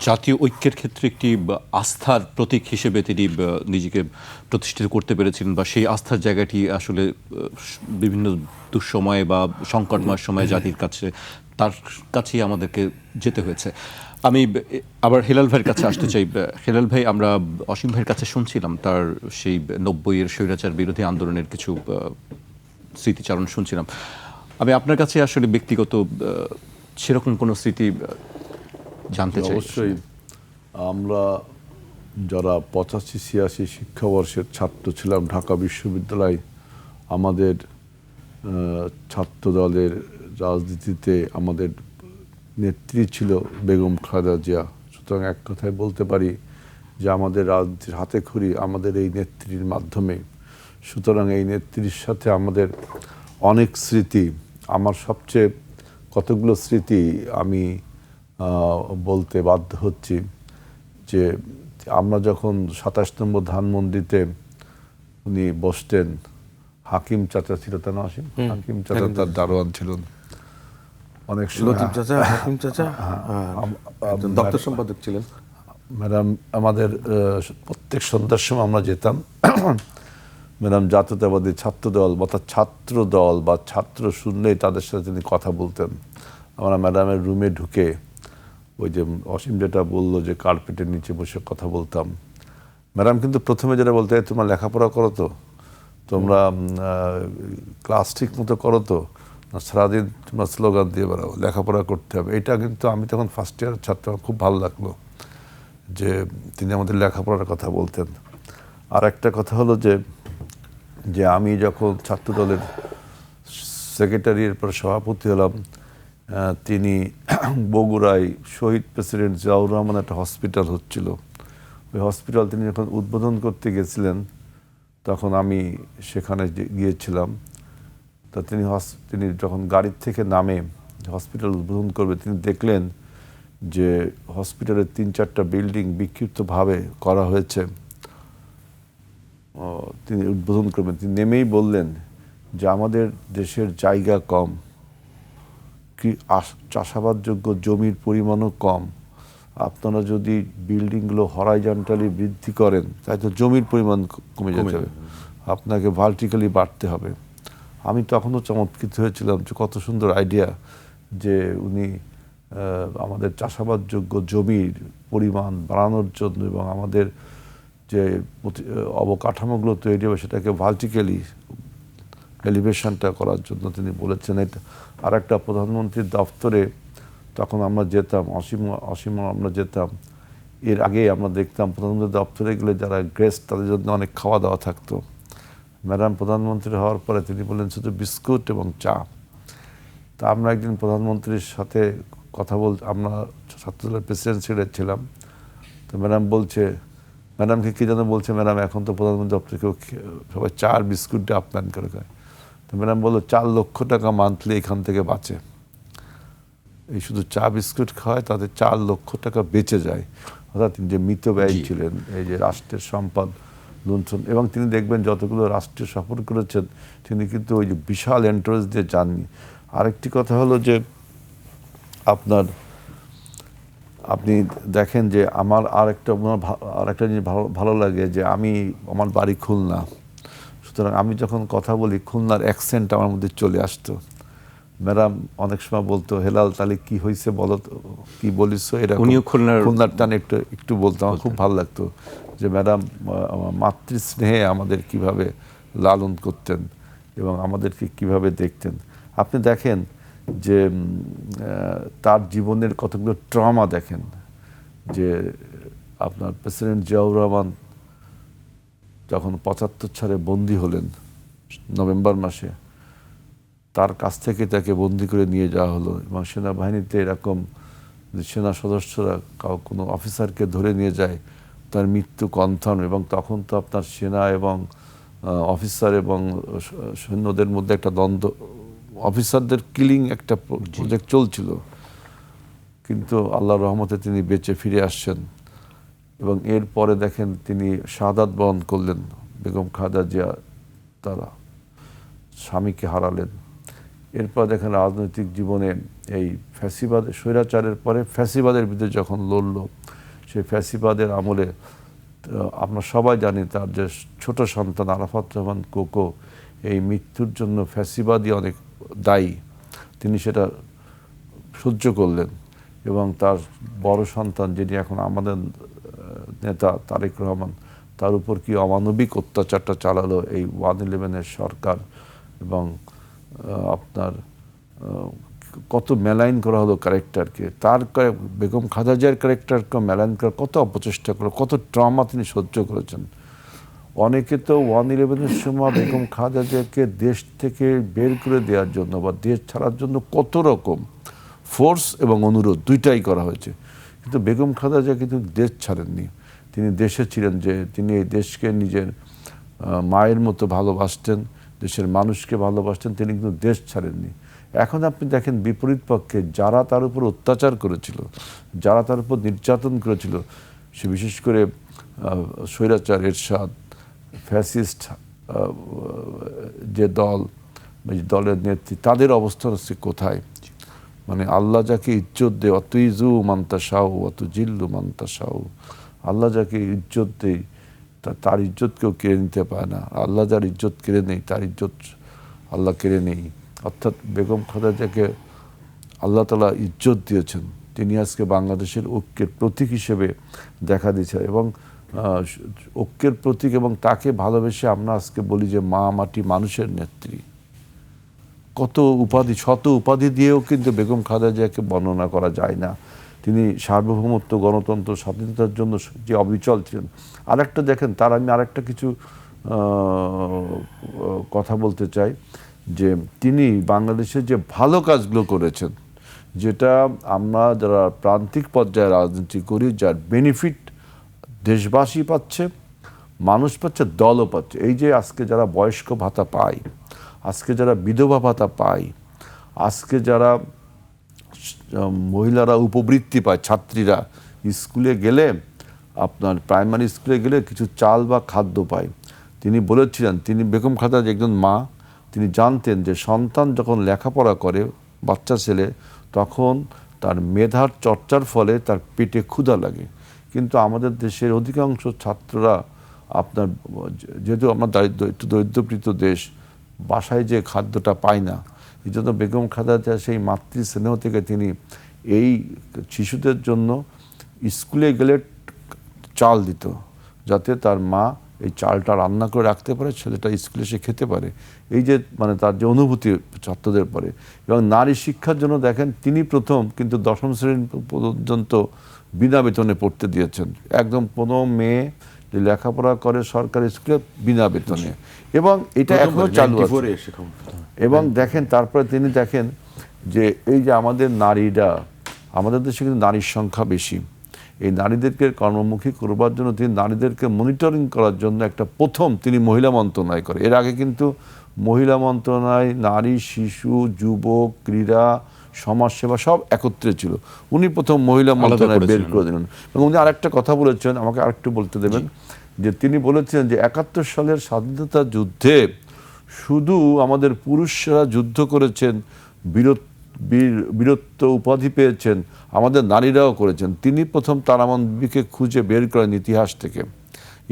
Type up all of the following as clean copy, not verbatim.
জাতীয় ঐক্যের ক্ষেত্রে একটি আস্থার প্রতীক হিসেবে তিনি নিজেকে প্রতিষ্ঠিত করতে পেরেছিলেন, বা সেই আস্থার জায়গাটি আসলে বিভিন্ন দুঃসময়ে বা সংকটময় সময়ে জাতির কাছে তার কাছেই আমাদেরকে যেতে হয়েছে। আমি আবার হেলাল ভাইয়ের কাছে আসতে চাই। হেলাল ভাই, আমরা অসীম ভাইয়ের কাছে শুনছিলাম তার সেই 90-এর স্বৈরাচার বিরোধী আন্দোলনের কিছু স্মৃতিচারণ শুনছিলাম। আমি আপনার কাছে আসলে ব্যক্তিগত সেরকম কোনো স্মৃতি জানতে চাই। অবশ্যই আমরা যারা 85-86 শিক্ষাবর্ষের ছাত্র ছিলাম ঢাকা বিশ্ববিদ্যালয়, আমাদের ছাত্র দলের রাজনীতিতে আমাদের নেত্রী ছিল বেগম খালেদা জিয়া। সুতরাং এক কথায় বলতে পারি যে আমাদের রাজনীতির হাতে খড়ি আমাদের এই নেত্রীর মাধ্যমে। সুতরাং এই নেত্রীর সাথে আমাদের অনেক স্মৃতি। আমার সবচেয়ে কতগুলো স্মৃতি আমি বলতে বাধ্য হচ্ছি যে আমরা যখন 27 নম্বর ধানমন্ডিতে উনি বসতেন, হাকিম চাচা ছিল, তা না অসীম? হাকিম চাচা তার দারোয়ান ছিলেন অনেক সময়। হাকিম চাচা দপ্তর সম্পাদক ছিলেন। ম্যাডাম আমাদের প্রত্যেক সন্ধ্যার সময় আমরা যেতাম। ম্যাডাম জাতীয়তাবাদী ছাত্র দল অর্থাৎ ছাত্র দল বা ছাত্র শুনলেই তাদের সাথে তিনি কথা বলতেন। আমরা ম্যাডামের রুমে ঢুকে ওই যে অসীম যেটা বললো যে কার্পেটের নিচে বসে কথা বলতাম। ম্যাডাম কিন্তু প্রথমে যেটা বলতে, তোমরা লেখাপড়া করো তো, তোমরা ক্লাস ঠিক মতো করো তো, সারাদিন তোমরা স্লোগান দিয়ে বেড়াও, লেখাপড়া করতে হবে। এটা কিন্তু আমি তখন ফার্স্ট ইয়ার ছাত্র, খুব ভালো লাগলো যে তিনি আমাদের লেখাপড়ার কথা বলতেন। আর একটা কথা হলো যে আমি যখন ছাত্র দলের সেক্রেটারির পর সভাপতি হলাম, তিনি বগুড়ায় শহীদ প্রেসিডেন্ট জিয়াউর রহমান একটা হসপিটাল হচ্ছিল, ওই হসপিটাল তিনি যখন উদ্বোধন করতে গেছিলেন তখন আমি সেখানে গিয়েছিলাম। তা তিনি যখন গাড়ির থেকে নামে হসপিটাল উদ্বোধন করবে, তিনি দেখলেন যে হসপিটালের 3-4টা বিল্ডিং বিক্ষিপ্তভাবে করা হয়েছে। তিনি উদ্বোধন করবেন, তিনি নেমেই বললেন যে আমাদের দেশের জায়গা কম, কি চাষাবাদযোগ্য জমির পরিমাণও কম, আপনারা যদি বিল্ডিংগুলো হরাইজন্টালি বৃদ্ধি করেন তাই তো জমির পরিমাণ কমে যেতে হবে, আপনাকে ভার্টিক্যালি বাড়তে হবে। আমি তখনও চমৎকৃত হয়েছিলাম যে কত সুন্দর আইডিয়া, যে উনি আমাদের চাষাবাদযোগ্য জমির পরিমাণ বাড়ানোর জন্য এবং আমাদের যে অবকাঠামোগুলো তৈরি হবে সেটাকে ভার্টিক্যালি এলিভেশনটা করার জন্য তিনি বলেছেন। এটা আর একটা প্রধানমন্ত্রীর দপ্তরে তখন আমরা যেতাম, অসীম আমরা যেতাম, এর আগে আমরা দেখতাম প্রধানমন্ত্রীর দপ্তরে গেলে যারা গেস্ট তাদের জন্য অনেক খাওয়া দাওয়া থাকতো। ম্যাডাম প্রধানমন্ত্রী হওয়ার পরে তিনি বললেন শুধু বিস্কুট এবং চা। তা আমরা একদিন প্রধানমন্ত্রীর সাথে কথা আমরা ছাত্রদলের প্রেসিডেন্ট ছিলাম, তো ম্যাডাম বলছে, ম্যাডামকে কী যেন বলছে, ম্যাডাম এখন তো প্রধানমন্ত্রী দপ্তরে কেউ সবাই চা আর বিস্কুট দিয়ে আপ্যায়ন করে খায়। তো ম্যাডাম বললো 4 লক্ষ টাকা মান্থলি এখান থেকে বাঁচে, এই শুধু চা বিস্কুট খাওয়ায় তাদের 4 লক্ষ টাকা বেঁচে যায়। অর্থাৎ যে মিত ব্যয় ছিলেন, এই যে রাষ্ট্রের সম্পদ লুণ্ঠন, এবং তিনি দেখবেন যতগুলো রাষ্ট্রীয় সফর করেছেন তিনি কিন্তু ওই যে বিশাল এন্টারেস্ট দিয়ে যাননি। আরেকটি কথা হলো যে আপনি দেখেন যে আমার আরেকটা জিনিস ভালো লাগে যে আমার বাড়ি খুলনা, সুতরাং আমি যখন কথা বলি খুলনার অ্যাকসেন্ট আমার মধ্যে চলে আসতো। ম্যাডাম অনেক সময় বলতো, হেলাল তাহলে কি হয়েছে বলো তো, কি বলিস, এটা খুলনার টানে একটু বলতো, আমার খুব ভালো লাগতো যে ম্যাডাম মাতৃস্নেহে আমাদের কিভাবে লালন করতেন এবং আমাদেরকে কিভাবে দেখতেন। আপনি দেখেন যে তার জীবনের কতগুলো ট্রমা দেখেন, যে আপনার প্রেসিডেন্ট জিয়াউর রহমান যখন 75 সালে বন্দী হলেন নভেম্বর মাসে, তার কাছ থেকে তাকে বন্দী করে নিয়ে যাওয়া হলো এবং সেনাবাহিনীতে এরকম সেনা সদস্যরা কোনো অফিসারকে ধরে নিয়ে যায়, তার মৃত্যু কনফার্ম। এবং তখন তো আপনার সেনা এবং অফিসার এবং সৈন্যদের মধ্যে একটা দ্বন্দ্ব, অফিসারদের কিলিং একটা প্রজেক্ট চলছিল, কিন্তু আল্লাহর রহমতে তিনি বেঁচে ফিরে আসছেন। এবং এরপরে দেখেন তিনি শাহাদাত বরণ করলেন, বেগম খালেদা জিয়া তারা স্বামীকে হারালেন। এরপর দেখেন রাজনৈতিক জীবনে এই ফ্যাসিবাদ স্বৈরাচারের পরে ফ্যাসিবাদের বিরুদ্ধে যখন লড়ল, সেই ফ্যাসিবাদের আমলে আমরা সবাই জানি তার যে ছোট সন্তান আরাফাত রহমান কোকো এই মৃত্যুর জন্য ফ্যাসিবাদই অনেক দায়ী। তিনি সেটা সহ্য করলেন এবং তার বড় সন্তান যিনি এখন আমাদের নেতা তারেক রহমান, তার উপর কি অমানবিক অত্যাচারটা চালালো এই 111-এর সরকার, এবং আপনার কত মেলাইন করা হলো ক্যারেক্টারকে, তার বেগম খালেদা জিয়ার ক্যারেক্টারকে মেলাইন করার কত অপচেষ্টা করলো, কত ট্রমা তিনি সহ্য করেছেন। অনেকে তো 111-এর সময় বেগম খালেদা জিয়াকে দেশ থেকে বের করে দেওয়ার জন্য বা দেশ ছাড়ার জন্য কত রকম ফোর্স এবং অনুরোধ দুইটাই করা হয়েছে, কিন্তু বেগম খালেদা জিয়া কিন্তু দেশ ছাড়েননি। তিনি দেশে ছিলেন, যে তিনি এই দেশকে নিজের মায়ের মতো ভালোবাসতেন, দেশের মানুষকে ভালোবাসতেন, তিনি কিন্তু দেশ ছাড়েননি। এখন আপনি দেখেন বিপরীত পক্ষে যারা তার উপর অত্যাচার করেছিল, যারা তার উপর নির্যাতন করেছিল, সে বিশেষ করে স্বৈরাচার এরশাদ, ফ্যাসিস্ট যে দল, দলের নেত্রী, তাদের অবস্থান হচ্ছে কোথায়? মানে আল্লাহ যাকে ইজ্জত দেয়, অত ইজু মান্তা সাউ অত জিল্লু মান্তা সাউ, আল্লাহ যাকে ইজ্জত দেয় তার ইজ্জত কেউ কেড়ে নিতে পারে না। আল্লাহ যার ইজ্জত কেড়ে নেই তার ইজ্জত আল্লাহ কেড়ে নেই। অর্থাৎ বেগম খালেদা জিয়াকে আল্লাহ তাআলা ইজ্জত দিয়েছেন, তিনি আজকে বাংলাদেশের ঐক্যের প্রতীক হিসেবে দেখা দিয়েছেন এবং ঐক্যের প্রতীক, এবং তাকে ভালোবেসে আমরা আজকে বলি যে মা মাটি মানুষের নেত্রী। কত উপাধি, শত উপাধি দিয়েও কিন্তু বেগম খালেদা জিয়াকে বর্ণনা করা যায় না। তিনি সার্বভৌমত্ব, গণতন্ত্র, স্বাধীনতার জন্য যে অবিচল ছিলেন। আরেকটা দেখেন, তার আমি আরেকটা কিছু কথা বলতে চাই, যে তিনি বাংলাদেশের যে ভালো কাজগুলো করেছেন, যেটা আমরা যারা প্রান্তিক পর্যায়ে রাজনীতি করি, যার বেনিফিট দেশবাসী পাচ্ছে, মানুষ পাচ্ছে, দলও পাচ্ছে। এই যে আজকে যারা বয়স্ক ভাতা পায়, আজকে যারা বিধবা ভাতা পায়, আজকে যারা মহিলারা উপবৃত্তি পায়, ছাত্রীরা স্কুলে গেলে, আপনার প্রাইমারি স্কুলে গেলে কিছু চাল বা খাদ্য পায়। তিনি বলেছিলেন, তিনি বেগম খালেদা জিয়া একজন মা, তিনি জানতেন যে সন্তান যখন লেখাপড়া করে, বাচ্চা ছেলে, তখন তার মেধার চর্চার ফলে তার পেটে ক্ষুধা লাগে। কিন্তু আমাদের দেশের অধিকাংশ ছাত্ররা আপনার, যেহেতু আমরা একটু দরিদ্রপ্রীত দেশ, বাসায় যে খাদ্যটা পায় না, এই জন্য বেগম খালেদা জিয়া সেই মাতৃ স্নেহ থেকে তিনি এই শিশুদের জন্য স্কুলে গেলে চাল দিত, যাতে তার মা এই চালটা রান্না করে রাখতে পারে, ছেলেটা স্কুলে এসে খেতে পারে। এই যে মানে তার যে অনুভূতি ছাত্রদের পরে, এবং নারী শিক্ষার জন্য দেখেন তিনি প্রথম কিন্তু 10ম শ্রেণী পর্যন্ত বিনা বেতনে পড়তে দিয়েছেন। একদম কোনো মেয়ে যে লেখাপড়া করে সরকারি স্কুলে বিনা বেতনে, এবং এটা এখনো চালু আছে। এবং দেখেন তারপরে তিনি দেখেন যে এই যে আমাদের নারীরা, আমাদের দেশে কিন্তু নারীর সংখ্যা বেশি, এই নারীদেরকে কর্মমুখী করবার জন্য তিনি নারীদেরকে মনিটরিং করার জন্য একটা প্রথম তিনি মহিলা মন্ত্রণালয় করে। এর আগে কিন্তু মহিলা মন্ত্রণালয় নারী, শিশু, যুবক, ক্রীড়া, সমাজসেবা সব একত্রে ছিল। উনি প্রথম মহিলা মন্ত্রণালয় বের করে দিলেন। এবং উনি আরেকটা কথা বলেছেন, আমাকে আরেকটু বলতে দেবেন, যে তিনি বলেছেন যে 71 সালের স্বাধীনতা যুদ্ধে শুধু আমাদের পুরুষরা যুদ্ধ করেছেন, বীরত্ব উপাধি পেয়েছেন, আমাদের নারীরাও করেছেন। তিনি প্রথম তারামন বিবিকে খুঁজে বের করেন ইতিহাস থেকে,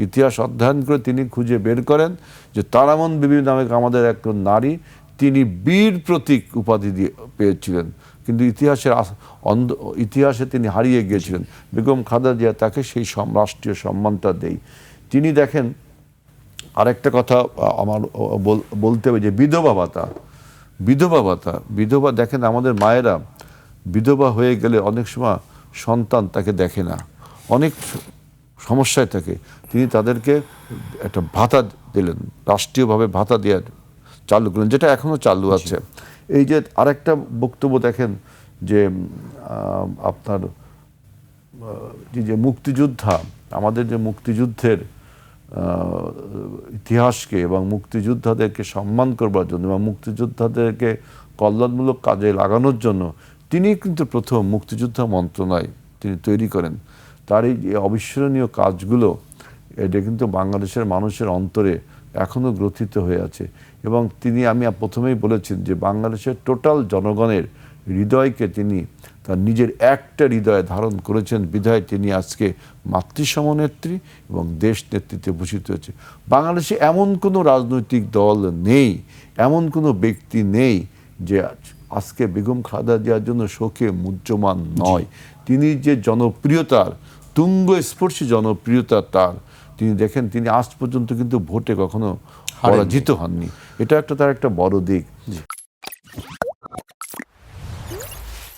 ইতিহাস অধ্যয়ন করে তিনি খুঁজে বের করেন যে তারামন বিবি নামে আমাদের এক নারী, তিনি বীর প্রতীক উপাধি দিয়ে পেয়েছিলেন, কিন্তু ইতিহাসে তিনি হারিয়ে গিয়েছিলেন। বেগম খালেদা জিয়া তাকে সেই রাষ্ট্রীয় সম্মানটা দেয়। তিনি দেখেন আরেকটা কথা আমার বলতে হবে, যে বিধবা ভাতা, বিধবা দেখেন আমাদের মায়েরা বিধবা হয়ে গেলে অনেক সময় সন্তান তাকে দেখে না, অনেক সমস্যায় থাকে। তিনি তাদেরকে একটা ভাতা দিলেন, রাষ্ট্রীয়ভাবে ভাতা দেওয়ার চালু করলেন, যেটা এখনো চালু আছে। এই যে আরেকটা বক্তব্য দেখেন, যে আপনার যে মুক্তিযোদ্ধা, আমাদের যে মুক্তিযুদ্ধের ইতিহাসকে এবং মুক্তিযোদ্ধাদেরকে সম্মান করবার জন্য এবং মুক্তিযোদ্ধাদেরকে কল্যাণমূলক কাজে লাগানোর জন্য তিনি কিন্তু প্রথম মুক্তিযোদ্ধা মন্ত্রণালয় তিনি তৈরি করেন। তার এই অবিস্মরণীয় কাজগুলো, এটা কিন্তু বাংলাদেশের মানুষের অন্তরে এখনও গ্রথিত হয়ে আছে। এবং তিনি, আমি প্রথমেই বলেছেন যে বাংলাদেশের টোটাল জনগণের হৃদয়কে তিনি তার নিজের একটা হৃদয়ে ধারণ করেছেন বিধায় তিনি আজকে মাতৃসমনেত্রী এবং দেশ নেতৃত্বে ভূষিত হয়েছে। বাংলাদেশে এমন কোনো রাজনৈতিক দল নেই, এমন কোনো ব্যক্তি নেই যে আজকে বেগম খালেদা জিয়ার জন্য শোকে মুহ্যমান নয়। তিনি যে জনপ্রিয়তার তুঙ্গস্পর্শী জনপ্রিয়তা তার, তিনি দেখেন তিনি আজ পর্যন্ত কিন্তু ভোটে কখনো পরাজিত হননি। এটা একটা তার একটা বড় দিক।